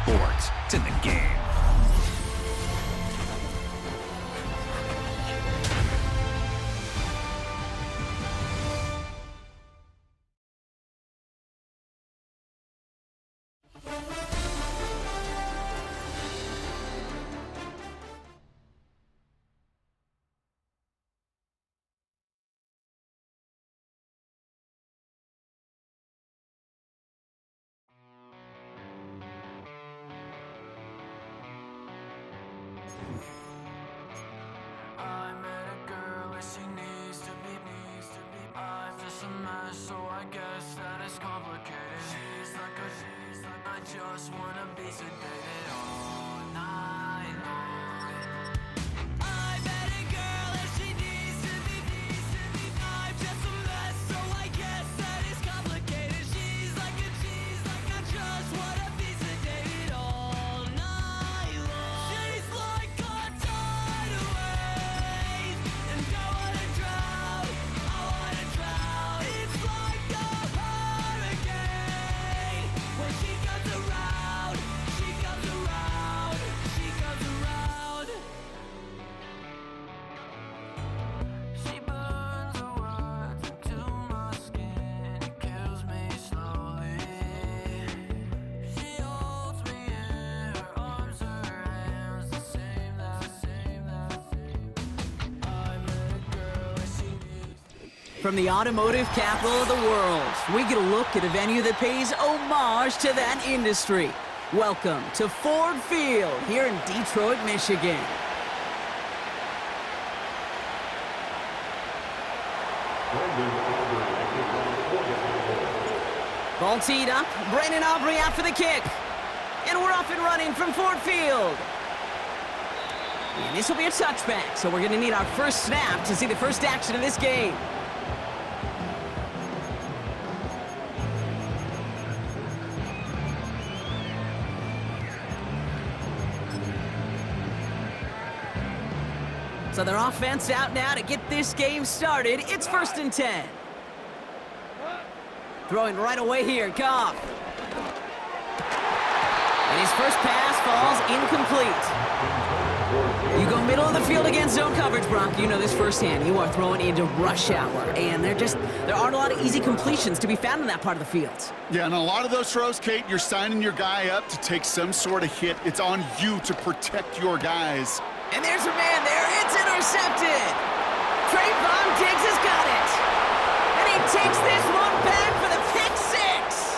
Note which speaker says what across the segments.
Speaker 1: sports. It's in the game.
Speaker 2: Just wanna be sedated all night long. I met a girl and she needs to be. I'm just a mess, so I guess that is complicated. She's like I just wanna be sedated all night long. She's like a tidal wave, and I wanna drown. It's like a hurricane when she comes around, she comes around, she comes around. She burns her words into my skin, it kills me slowly. She holds me in her arms, her hands, the same. I met a girl and she needs.
Speaker 3: From the automotive capital of the world, we get a look at a venue that pays homage to that industry. Welcome to Ford Field here in Detroit, Michigan. Ball teed up, Brandon Aubrey out for the kick. And we're off and running from Ford Field. And this will be a touchback, so we're going to need our first snap to see the first action of this game. So their offense out now to get this game started. It's 1st and 10. Throwing right away here, Goff. And his first pass falls incomplete. You go middle of the field against zone coverage, Brock. You know this firsthand. You are throwing into rush hour, and there aren't a lot of easy completions to be found in that part of the field.
Speaker 4: Yeah, and a lot of those throws, Kate, you're signing your guy up to take some sort of hit. It's on you to protect your guys.
Speaker 3: And there's a man there. It's intercepted. Trayvon Diggs has got it. And he takes this one back for the pick six.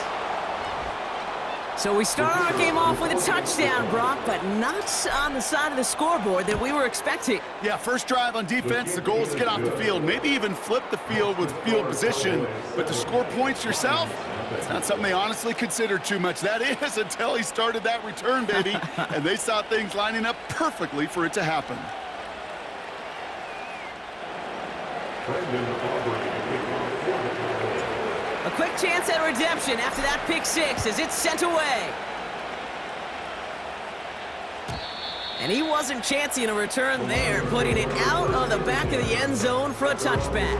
Speaker 3: So we start our game off with a touchdown, Brock, but not on the side of the scoreboard that we were expecting.
Speaker 4: Yeah, first drive on defense, the goal is to get off the field, maybe even flip the field with field position. But to score points yourself, it's not something they honestly consider too much. That is until he started that return, baby. And they saw things lining up perfectly for it to happen.
Speaker 3: A quick chance at redemption after that pick six as it's sent away. And he wasn't chancing a return there, putting it out on the back of the end zone for a touchback.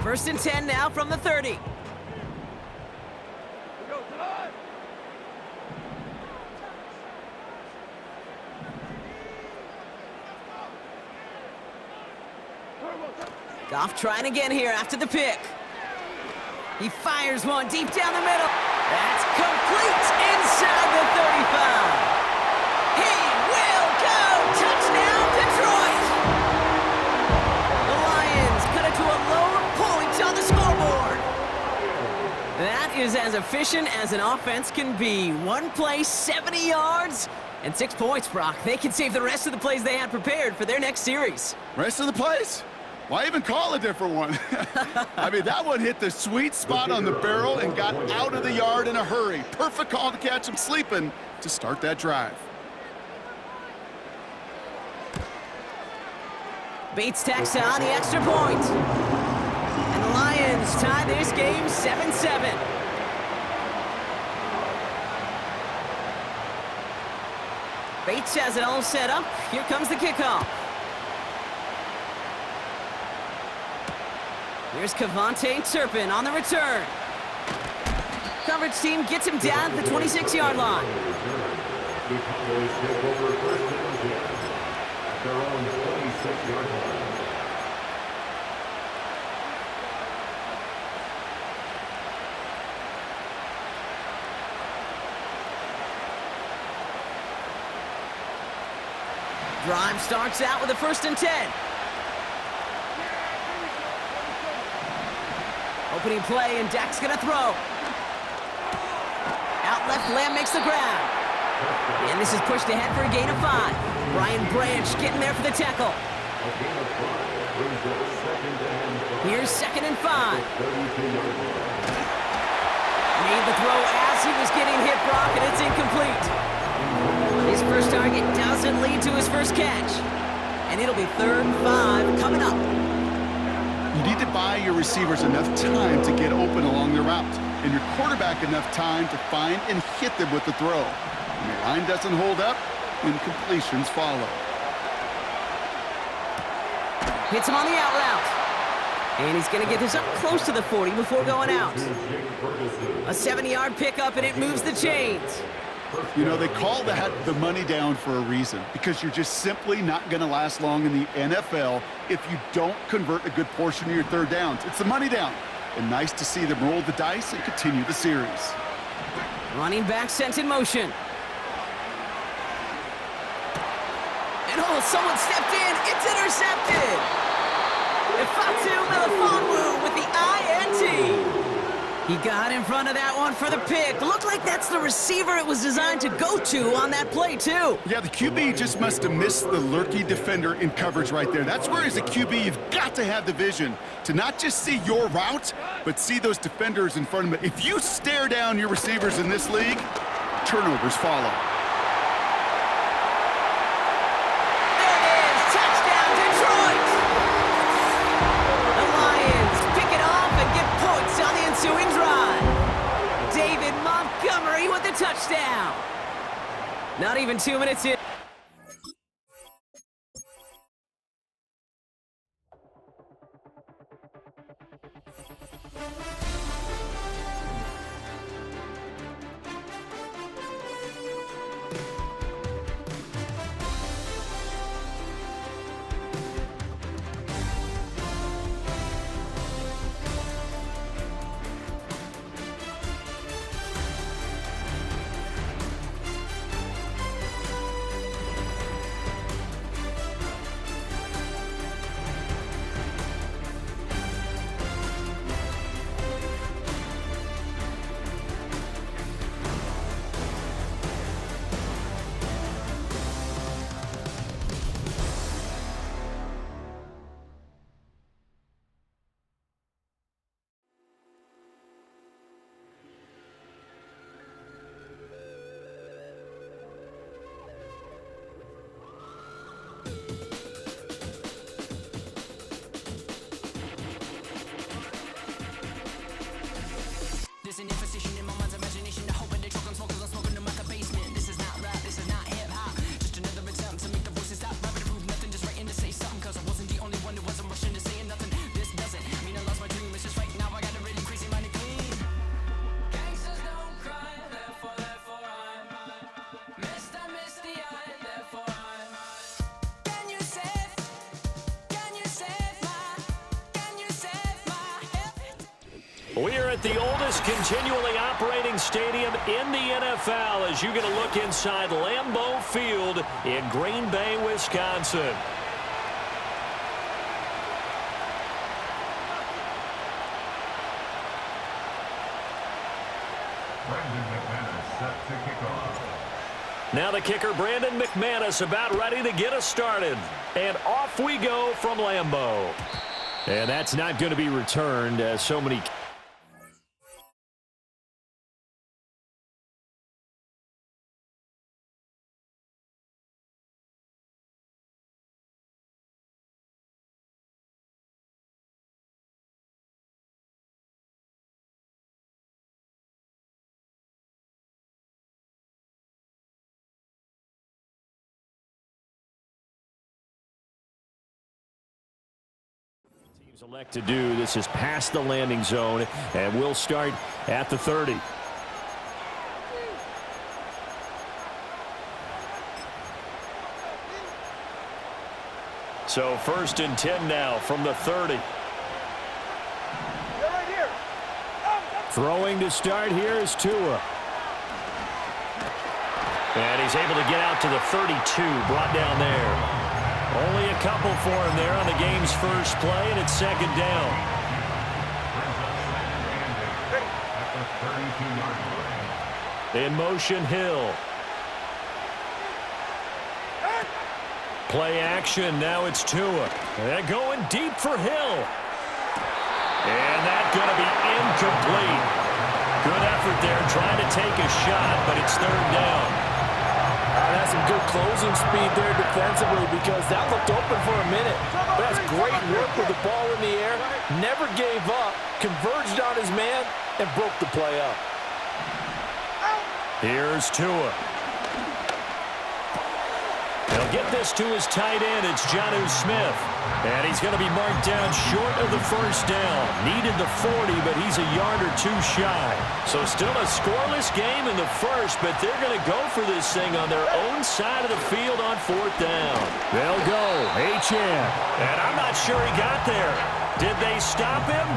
Speaker 3: First and 10 now from the 30. Goff trying again here after the pick. He fires one deep down the middle. That's complete inside the 35. He will go! Touchdown, Detroit! The Lions cut it to a lower point on the scoreboard. That is as efficient as an offense can be. One play, 70 yards, and 6 points, Brock. They can save the rest of the plays they had prepared for their next series.
Speaker 4: Rest of the plays? Why even call a different one? I mean, that one hit the sweet spot on the barrel and got out of the yard in a hurry. Perfect call to catch him sleeping to start that drive.
Speaker 3: Bates tacks on the extra point. And the Lions tie this game 7-7. Bates has it all set up. Here comes the kickoff. Here's Kevontae Turpin on the return. Coverage team gets him down at the 26-yard line.
Speaker 1: The Cowboys take over first and 10 at their own 26-yard line.
Speaker 3: Drive starts out with a 1st and 10. Opening play, and Dak's gonna throw. Out left, Lamb makes the grab. And this is pushed ahead for a gain of 5. Brian Branch getting there for the tackle.
Speaker 1: A gain of 5 brings up second and 5.
Speaker 3: Here's 2nd and 5.
Speaker 1: 32-yard line.
Speaker 3: Made the throw as he was getting hit, Brock, and it's incomplete. His first target doesn't lead to his first catch. And it'll be 3rd and 5 coming up.
Speaker 4: You need to buy your receivers enough time to get open along their route, and your quarterback enough time to find and hit them with the throw. When your line doesn't hold up, incompletions follow.
Speaker 3: Hits him on the out route. And he's going to get this up close to the 40 before going out. A 70-yard pickup, and it moves the chains.
Speaker 4: You know, they call that the money down for a reason, because you're just simply not going to last long in the NFL if you don't convert a good portion of your 3rd downs. It's the money down. And nice to see them roll the dice and continue the series.
Speaker 3: Running back sent in motion. And someone stepped in. It's intercepted. Ifatu Melifonwu with the INT. He got in front of that one for the pick. Looked like that's the receiver it was designed to go to on that play, too.
Speaker 4: Yeah, the QB just must have missed the lurky defender in coverage right there. That's where, as a QB, you've got to have the vision to not just see your route, but see those defenders in front of it. If you stare down your receivers in this league, turnovers follow.
Speaker 3: There it is. Touchdown, Detroit. The Lions pick it off and get points on the ensuing drive. David Montgomery with the touchdown. Not even 2 minutes in.
Speaker 2: There's an imposition in my mind's imagination. The hope and they choke on smokers, I'm smoking them at the basement. This is not rap, this is not hip-hop. Just another attempt to make the voices stop rapping to prove nothing, just writing to say something. Cause I wasn't the only one who wasn't rushing to saying nothing. This doesn't mean I lost my dream, it's just right now I got a really crazy mind to clean. Gangsters don't cry, therefore I'm missed, I miss the eye, therefore I'm Can you save my
Speaker 5: We're at the oldest continually operating stadium in the NFL as you get a look inside Lambeau Field in Green Bay, Wisconsin.
Speaker 1: Brandon McManus set to kick off.
Speaker 5: Now the kicker, Brandon McManus, about ready to get us started. And off we go from Lambeau. And that's not going to be returned as so many... Elect to do this is past the landing zone, and we'll start at the 30. So 1st and 10 now from the 30. Throwing to start here is Tua. And he's able to get out to the 32, brought down there. Only a couple for him there on the game's first play, and it's 2nd down. In motion, Hill. Play action, now it's Tua. They're going deep for Hill. And that's going to be incomplete. Good effort there trying to take a shot, but it's 3rd down.
Speaker 6: That's some good closing speed there defensively because that looked open for a minute. But that's great work with the ball in the air. Never gave up, converged on his man, and broke the play up.
Speaker 5: Here's Tua. He'll get this to his tight end. It's Jonnu Smith. And he's going to be marked down short of the 1st down. Needed the 40, but he's a yard or two shy. So still a scoreless game in the 1st, but they're going to go for this thing on their own side of the field on 4th down. They'll go. H.M. And I'm not sure he got there. Did they stop him?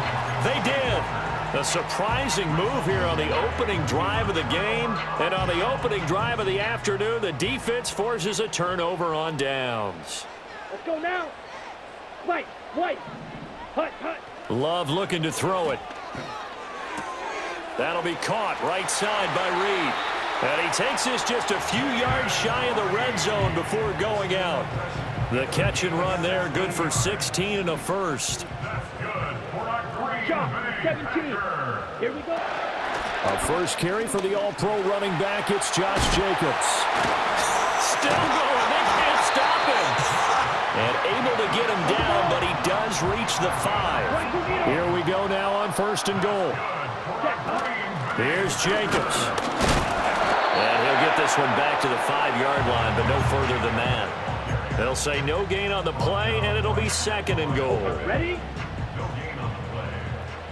Speaker 5: They did. A surprising move here on the opening drive of the game. And on the opening drive of the afternoon, the defense forces a turnover on downs.
Speaker 7: Let's go now. White. Hut.
Speaker 5: Love looking to throw it. That'll be caught right side by Reed. And he takes this just a few yards shy of the red zone before going out. The catch and run there, good for 16 and a first.
Speaker 7: Shot, 17. Here we go.
Speaker 5: A first carry for the all-pro running back. It's Josh Jacobs. Still going. They can't stop him. And able to get him down, but he does reach the 5. Here we go now on 1st and goal. Here's Jacobs. And he'll get this one back to the 5-yard line, but no further than that. They'll say no gain on the play, and it'll be 2nd and goal.
Speaker 7: Ready?
Speaker 1: No gain on the play.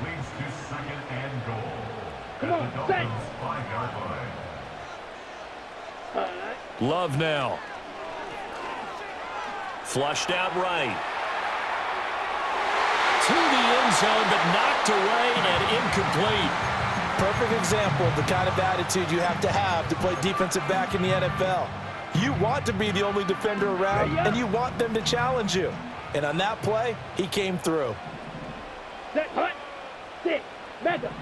Speaker 1: Leads to 2nd and goal.
Speaker 7: Come on, set.
Speaker 1: 5-yard line.
Speaker 5: Love now. Flushed out right. To the end zone, but knocked away and incomplete.
Speaker 6: Perfect example of the kind of attitude you have to play defensive back in the NFL. You want to be the only defender around, and you want them to challenge you. And on that play, he came through.
Speaker 7: Set, hut, 6, mega.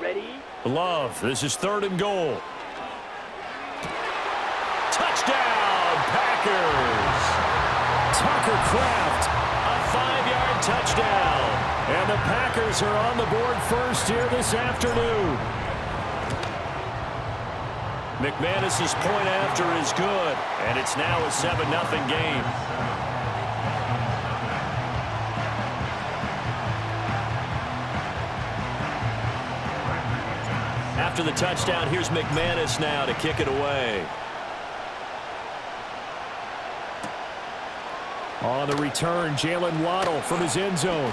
Speaker 7: Ready?
Speaker 5: Love, this is 3rd and goal. Touchdown, Packers! Tucker Kraft, a 5-yard touchdown. And the Packers are on the board first here this afternoon. McManus's point after is good, and it's now a 7-0 game. After the touchdown, here's McManus now to kick it away. On the return, Jalen Waddle from his end zone.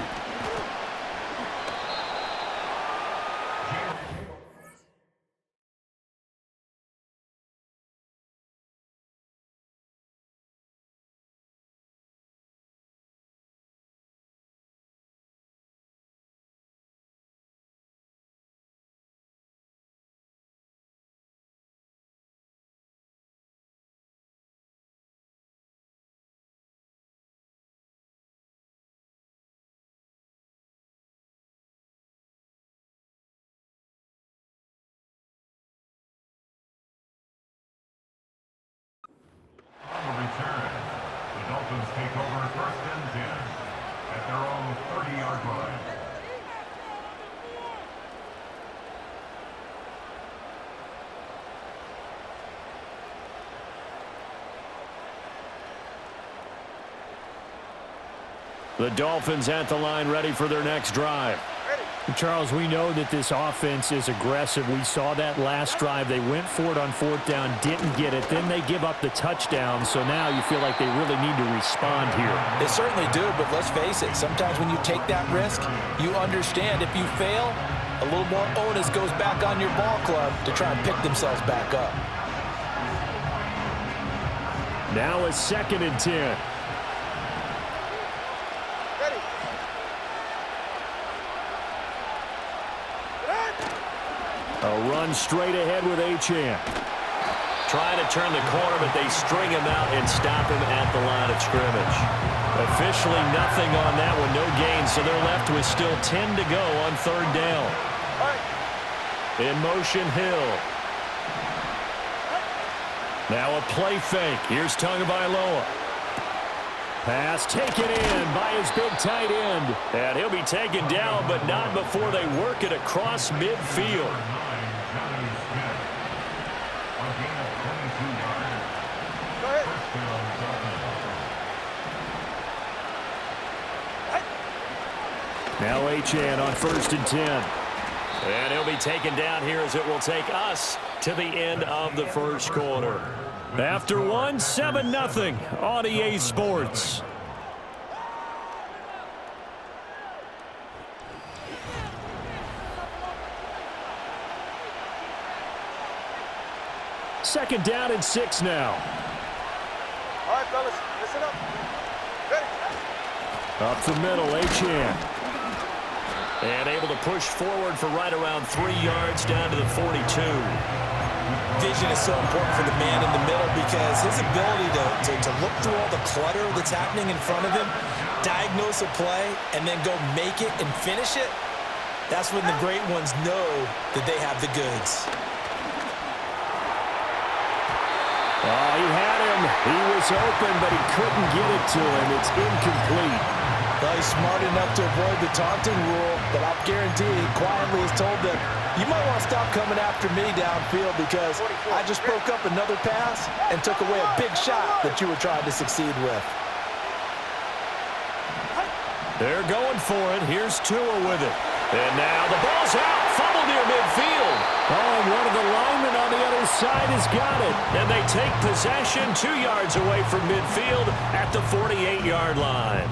Speaker 1: On the return, the Dolphins take over 1st and 10 at their own 30-yard line.
Speaker 5: The Dolphins at the line ready for their next drive. Charles, we know that this offense is aggressive. We saw that last drive. They went for it on 4th down, didn't get it. Then they give up the touchdown. So now you feel like they really need to respond here.
Speaker 6: They certainly do, but let's face it. Sometimes when you take that risk, you understand if you fail, a little more onus goes back on your ball club to try and pick themselves back up.
Speaker 5: Now a 2nd and 10. A run straight ahead with Achane.
Speaker 8: Trying to turn the corner, but they string him out and stop him at the line of scrimmage.
Speaker 5: Officially nothing on that one, no gain, so they're left with still 10 to go on 3rd down. In motion, Hill. Now a play fake. Here's Tagovailoa. Pass taken in by his big tight end.
Speaker 8: And he'll be taken down, but not before they work it across midfield.
Speaker 5: Now Achane on 1st and 10.
Speaker 8: And he'll be taken down here as it will take us to the end of the 1st quarter.
Speaker 5: After one, 7-0 on EA Sports. Second down and 6 now.
Speaker 9: All right, fellas, listen up. Ready?
Speaker 5: Up the middle, Achane.
Speaker 8: And able to push forward for right around 3 yards down to the 42.
Speaker 6: Vision is so important for the man in the middle because his ability to look through all the clutter that's happening in front of him, diagnose a play, and then go make it and finish it, that's when the great ones know that they have the goods.
Speaker 5: Oh, he had him. He was open, but he couldn't get it to him. It's incomplete.
Speaker 6: Well, he's smart enough to avoid the taunting rule, but I'll guarantee he quietly has told them, you might want to stop coming after me downfield because I just broke up another pass and took away a big shot that you were trying to succeed with.
Speaker 5: They're going for it. Here's Tua with it. And now the ball's out. Fumble near midfield. Oh, and one of the linemen on the other side has got it.
Speaker 8: And they take possession 2 yards away from midfield at the 48-yard line.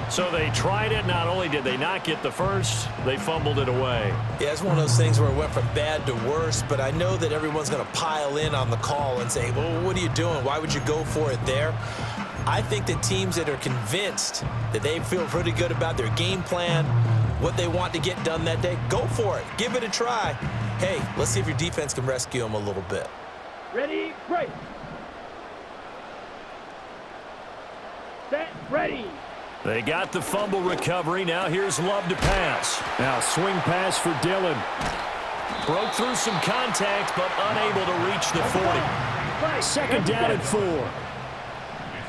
Speaker 8: So they tried it. Not only did they not get the first, they fumbled it away.
Speaker 6: Yeah, it's one of those things where it went from bad to worse, but I know that everyone's going to pile in on the call and say, well, what are you doing? Why would you go for it there? I think that teams that are convinced that they feel pretty good about their game plan, what they want to get done that day, go for it. Give it a try. Hey, let's see if your defense can rescue them a little bit.
Speaker 7: Ready, break. Set, ready.
Speaker 5: They got the fumble recovery. Now here's Love to pass. Now swing pass for Dillon.
Speaker 8: Broke through some contact, but unable to reach the 40.
Speaker 5: Second down and 4.
Speaker 1: It's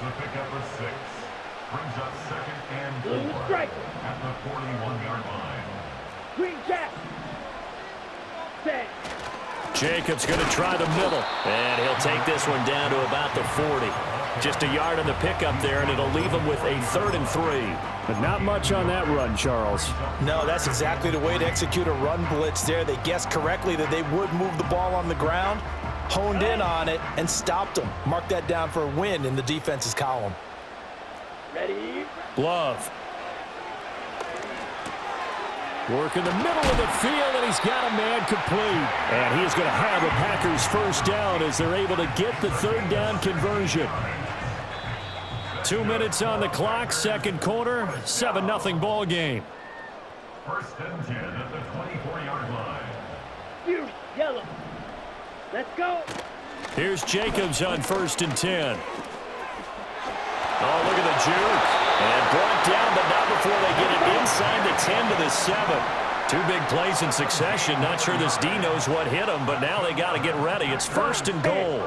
Speaker 1: the pickup of 6. Brings up 2nd and 4
Speaker 7: Strike.
Speaker 1: at the 41-yard line.
Speaker 7: Green jack. Set.
Speaker 8: Jacobs going to try the middle. And he'll take this one down to about the 40. Just a yard on the pickup there, and it'll leave him with a 3rd and 3.
Speaker 5: But not much on that run, Charles.
Speaker 6: No, that's exactly the way to execute a run blitz there. They guessed correctly that they would move the ball on the ground, honed in on it, and stopped them. Mark that down for a win in the defense's column.
Speaker 7: Ready.
Speaker 5: Love. Work in the middle of the field, and he's got a man complete. And he is going to have a Packers first down as they're able to get the 3rd down conversion. 2 minutes on the clock, 2nd quarter, 7-0 ball game.
Speaker 1: 1st and 10 at the 24-yard line.
Speaker 7: Fuse, yellow. Let's go.
Speaker 5: Here's Jacobs on 1st and 10.
Speaker 8: Oh, look at the juke. And brought down, but not before they get it inside the 10 to the 7.
Speaker 5: 2 big plays in succession. Not sure this D knows what hit him, but now they got to get ready. It's 1st and goal.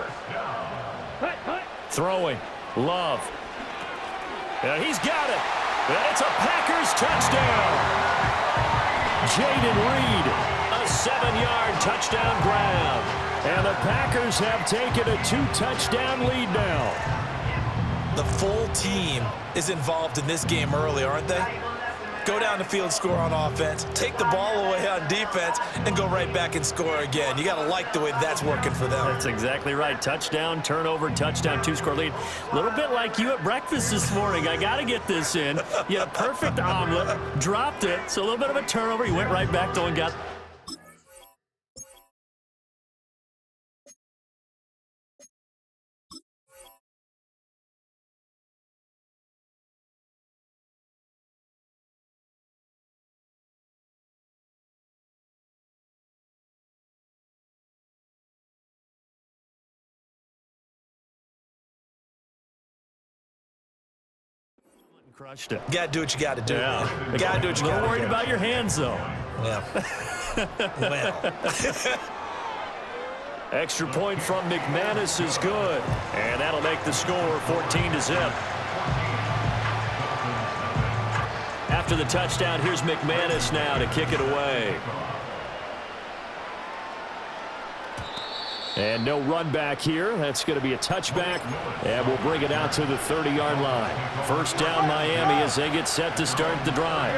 Speaker 7: Hut, hut.
Speaker 5: Throwing. Love. And he's got it. And it's a Packers touchdown. Jaden Reed.
Speaker 8: A 7-yard touchdown grab.
Speaker 5: And the Packers have taken a 2-touchdown lead now.
Speaker 6: The full team is involved in this game early, aren't they? go down the field, score on offense, take the ball away on defense, and go right back and score again. You got to like the way that's working for them.
Speaker 8: That's exactly right. Touchdown, turnover, touchdown, 2-score lead. A little bit like you at breakfast this morning. I got to get this in. You had a perfect omelet, dropped it, so a little bit of a turnover. You went right back to and got... Crushed it.
Speaker 6: Got to do what you got to do.
Speaker 8: Yeah.
Speaker 6: Got to do what you got to do.
Speaker 8: Don't worry about your hands, though.
Speaker 6: Yeah. Well.
Speaker 8: Extra point from McManus is good. And that'll make the score 14-0. After the touchdown, here's McManus now to kick it away. And no run back here. That's going to be a touchback. And we'll bring it out to the 30-yard line. First down, Miami, as they get set to start the drive.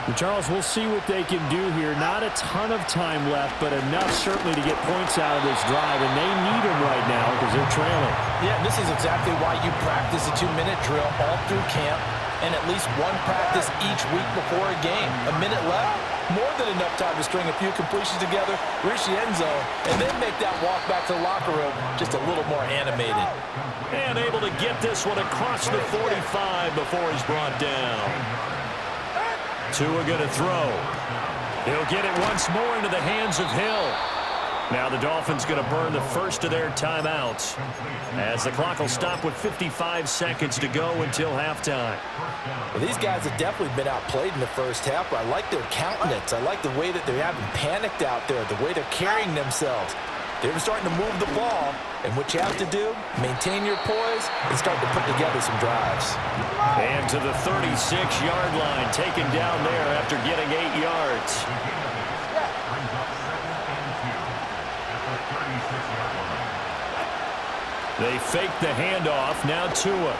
Speaker 5: And Charles, we'll see what they can do here. Not a ton of time left, but enough certainly to get points out of this drive. And they need them right now because they're trailing.
Speaker 6: Yeah, this is exactly why you practice a 2-minute drill all through camp and at least one practice each week before a game. A minute left, more than enough time to string a few completions together, reach the end zone, and then make that walk back to the locker room just a little more animated.
Speaker 8: And able to get this one across the 45 before he's brought down. Tua going to throw. He'll get it once more into the hands of Hill. Now the Dolphins going to burn the first of their timeouts as the clock will stop with 55 seconds to go until halftime.
Speaker 6: Well, these guys have definitely been outplayed in the first half, but I like their countenance. I like the way that they're having panicked out there, the way they're carrying themselves. They're starting to move the ball, and what you have to do, maintain your poise and start to put together some drives.
Speaker 8: And to the 36-yard line, taken down there after getting 8 yards. They fake the handoff. Now Tua.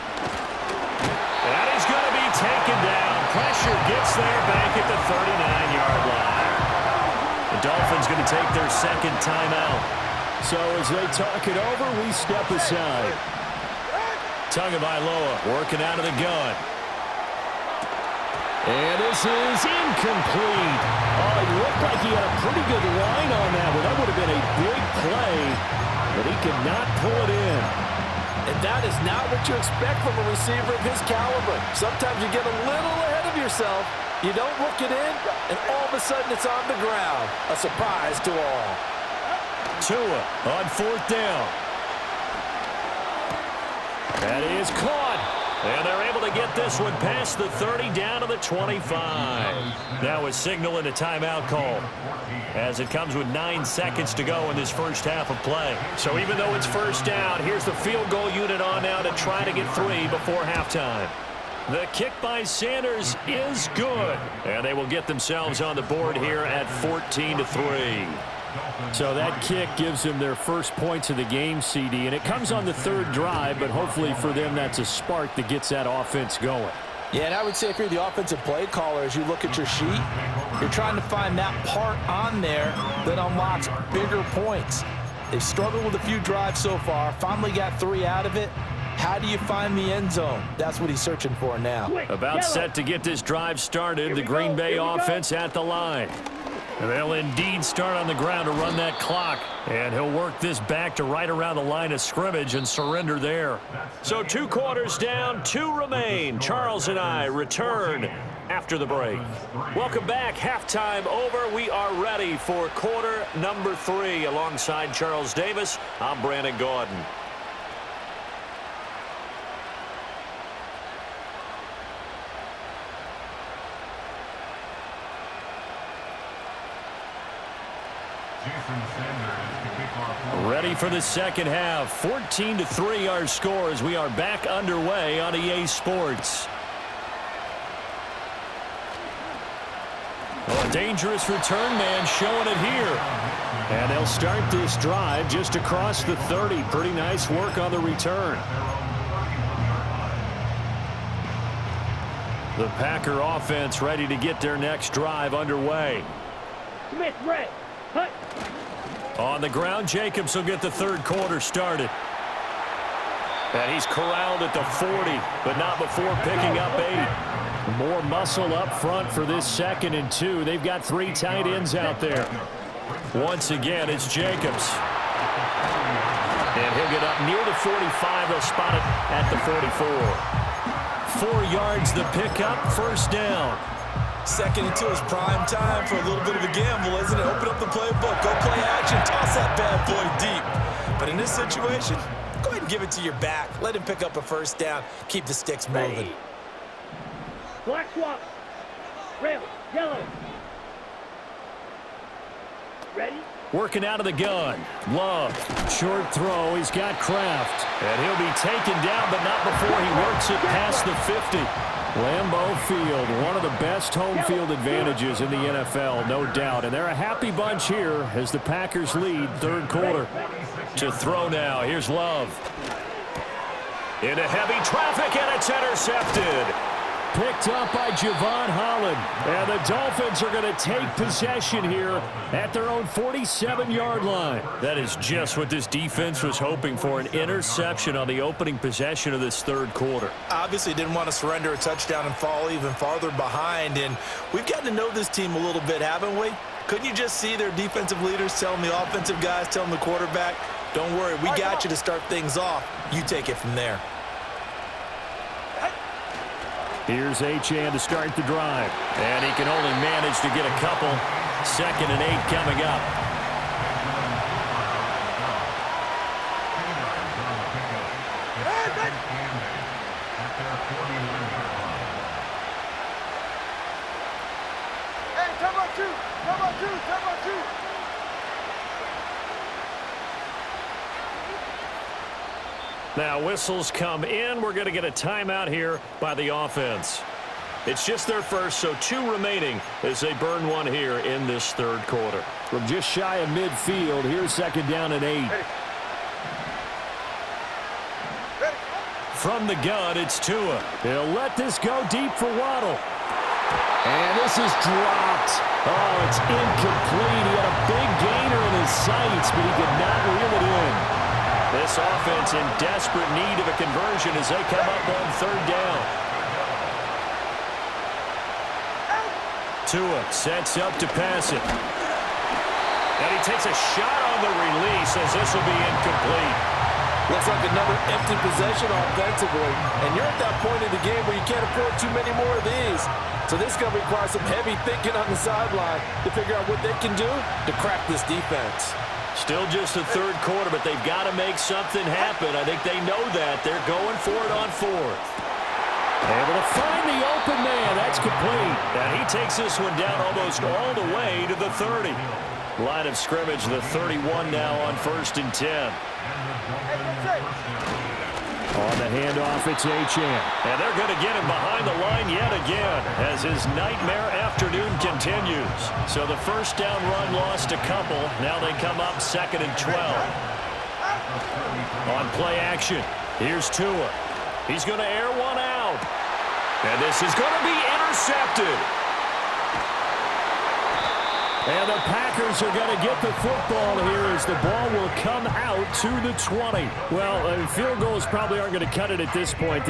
Speaker 8: That is going to be taken down. Pressure gets there back at the 39-yard line. The Dolphins going to take their second timeout.
Speaker 5: So as they talk it over, we step aside.
Speaker 8: Tagovailoa working out of the gun.
Speaker 5: And this is incomplete. Oh, it looked like he had a pretty good line on that one. That would have been a big play, but he could not pull it in.
Speaker 6: And that is not what you expect from a receiver of his caliber. Sometimes you get a little ahead of yourself, you don't look it in, and all of a sudden it's on the ground. A surprise to all.
Speaker 8: Tua on fourth down. That is caught. And they're able to get this one past the 30 down to the 25. Now a signal and a timeout call as it comes with 9 seconds to go in this first half of play. So even though it's first down, here's the field goal unit on now to try to get 3 before halftime. The kick by Sanders is good. And they will get themselves on the board here at 14-3.
Speaker 5: So that kick gives them their first points of the game, CD, and it comes on the third drive, but hopefully for them that's a spark that gets that offense going.
Speaker 6: Yeah, and I would say if you're the offensive play caller, as you look at your sheet, you're trying to find that part on there that unlocks bigger points. They've struggled with a few drives so far, finally got 3 out of it. How do you find the end zone? That's what he's searching for now.
Speaker 8: About set to get this drive started, the Green Bay offense at the line. And they'll indeed start on the ground to run that clock. And he'll work this back to right around the line of scrimmage and surrender there. So 2 quarters down, 2 remain. Charles and I return after the break. Welcome back. Halftime over. We are ready for quarter number 3. Alongside Charles Davis, I'm Brandon Gordon. Ready for the second half. 14-3 our score as we are back underway on EA Sports. Oh, a dangerous return man showing it here. And they'll start this drive just across the 30. Pretty nice work on the return. The Packer offense ready to get their next drive underway.
Speaker 7: Smith red. Hut.
Speaker 8: On the ground, Jacobs will get the third quarter started. And he's corralled at the 40, but not before picking up 8. More muscle up front for this 2nd and 2. They've got 3 tight ends out there. Once again, it's Jacobs. And he'll get up near the 45. They'll spot it at the 44. 4 yards the pickup, first down.
Speaker 6: 2nd and 2 is prime time for a little bit of a gamble, isn't it? Open up the playbook, go play action, toss that bad boy deep. But in this situation, go ahead and give it to your back. Let him pick up a first down. Keep the sticks moving.
Speaker 7: Black swap. Red. Yellow. Ready?
Speaker 8: Working out of the gun. Love. Short throw. He's got Kraft. And he'll be taken down, but not before he works it past the 50. Lambeau Field, one of the best home field advantages in the NFL, no doubt. And they're a happy bunch here as the Packers lead third quarter. To throw now. Here's Love. Into heavy traffic, and it's intercepted. Picked up by Javon Holland. And the Dolphins are going to take possession here at their own 47-yard line. That is just what this defense was hoping for, an interception on the opening possession of this third quarter.
Speaker 6: Obviously didn't want to surrender a touchdown and fall even farther behind. And we've gotten to know this team a little bit, haven't we? Couldn't you just see their defensive leaders telling the offensive guys, telling the quarterback, don't worry, we got you to start things off. You take it from there.
Speaker 8: Here's Achane to start the drive. And he can only manage to get a couple. 2nd and 8 coming up.
Speaker 9: Hey, come on, 2. Come on, 2. Come on, 2.
Speaker 8: Now whistles come in. We're going to get a timeout here by the offense. It's just their first, so 2 remaining as they burn one here in this third quarter.
Speaker 5: From just shy of midfield, here's 2nd down and 8.
Speaker 8: From the gun, it's Tua.
Speaker 5: They'll let this go deep for Waddle. And this is dropped. Oh, it's incomplete. He had a big gainer in his sights, but he could not reel it in.
Speaker 8: This offense in desperate need of a conversion as they come up on third down. Tua sets up to pass it. And he takes a shot on the release as this will be incomplete.
Speaker 6: Looks like another empty possession offensively. And you're at that point in the game where you can't afford too many more of these. So this is going to require some heavy thinking on the sideline to figure out what they can do to crack this defense.
Speaker 8: Still just the third quarter, but they've got to make something happen. I think they know that. They're going for it on 4th.
Speaker 5: Able to find the open man. That's complete.
Speaker 8: And he takes this one down almost all the way to the 30. Line of scrimmage, the 31 now on 1st and 10.
Speaker 5: On the handoff, it's Achane.
Speaker 8: And they're going to get him behind the line yet again as his nightmare afternoon continues. So the first down run lost a couple. Now they come up 2nd and 12. On play action, here's Tua. He's going to air one out. And this is going to be intercepted.
Speaker 5: And the Packers are going to get the football here as the ball will come out to the 20.
Speaker 8: Well, field goals probably aren't going to cut it at this point.